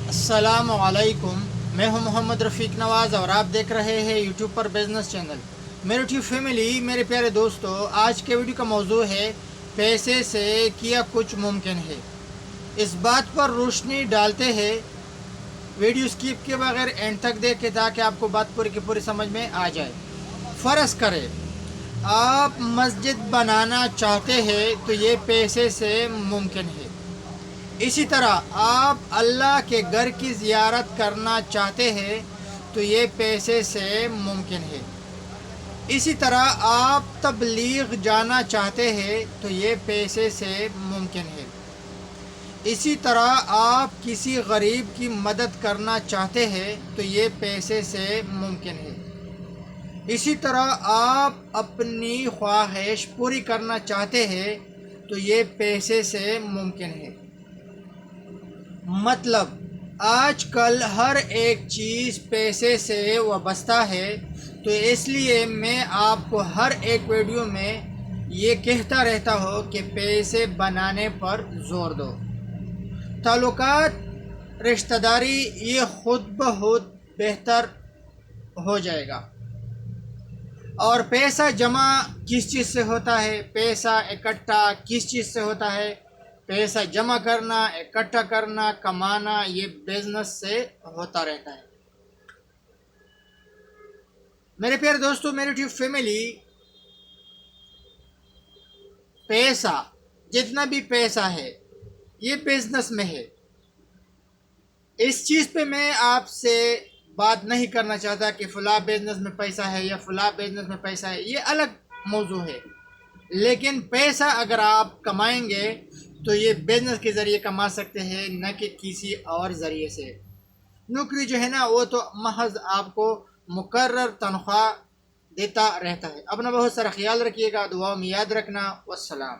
अस्सलाम वालेकुम। मैं हूं मोहम्मद रफ़ीक नवाज़ और आप देख रहे हैं यूट्यूब पर बिज़नेस चैनल। मेरे यूट्यूब फैमिली, मेरे प्यारे दोस्तों, आज के वीडियो का मौजू है पैसे से किया कुछ मुमकिन है। इस बात पर रोशनी डालते हैं, वीडियो स्किप के बगैर एंड तक देखें ताकि आपको बात पूरी की पूरी समझ में आ जाए। फ़र्ज़ करें आप मस्जिद बनाना चाहते हैं तो ये पैसे से मुमकिन है। इसी तरह आप अल्लाह के घर की ज़ियारत करना चाहते हैं तो ये पैसे से मुमकिन है। इसी तरह आप तबलीग जाना चाहते हैं तो ये पैसे से मुमकिन है। इसी तरह आप किसी गरीब की मदद करना चाहते हैं तो ये पैसे से मुमकिन है। इसी तरह आप अपनी ख्वाहिश पूरी करना चाहते हैं तो ये पैसे से मुमकिन है। मतलब आजकल हर एक चीज़ पैसे से वाबस्ता है, तो इसलिए मैं आपको हर एक वीडियो में ये कहता रहता हूँ कि पैसे बनाने पर ज़ोर दो। ताल्लुकात, रिश्तेदारी ये खुद ब खुद बेहतर हो जाएगा। और पैसा जमा किस चीज़ से होता है, पैसा इकट्ठा किस चीज़ से होता है? पैसा जमा करना, इकट्ठा करना, कमाना, ये बिजनेस से होता रहता है। मेरे प्यारे दोस्तों, मेरी यूट्यूब फैमिली, पैसा, जितना भी पैसा है ये बिजनेस में है। इस चीज़ पे मैं आपसे बात नहीं करना चाहता कि फ़लाँ बिजनेस में पैसा है या फ़लाँ बिजनेस में पैसा है, ये अलग मौजू है। लेकिन पैसा अगर आप कमाएंगे तो ये बिजनेस के ज़रिए कमा सकते हैं, न कि किसी और ज़रिए से। नौकरी जो है ना, वो तो महज आपको मुकर्रर तनख्वाह देता रहता है। अपना बहुत सारा ख्याल रखिएगा, दुआओं में याद रखना। वस्सलाम।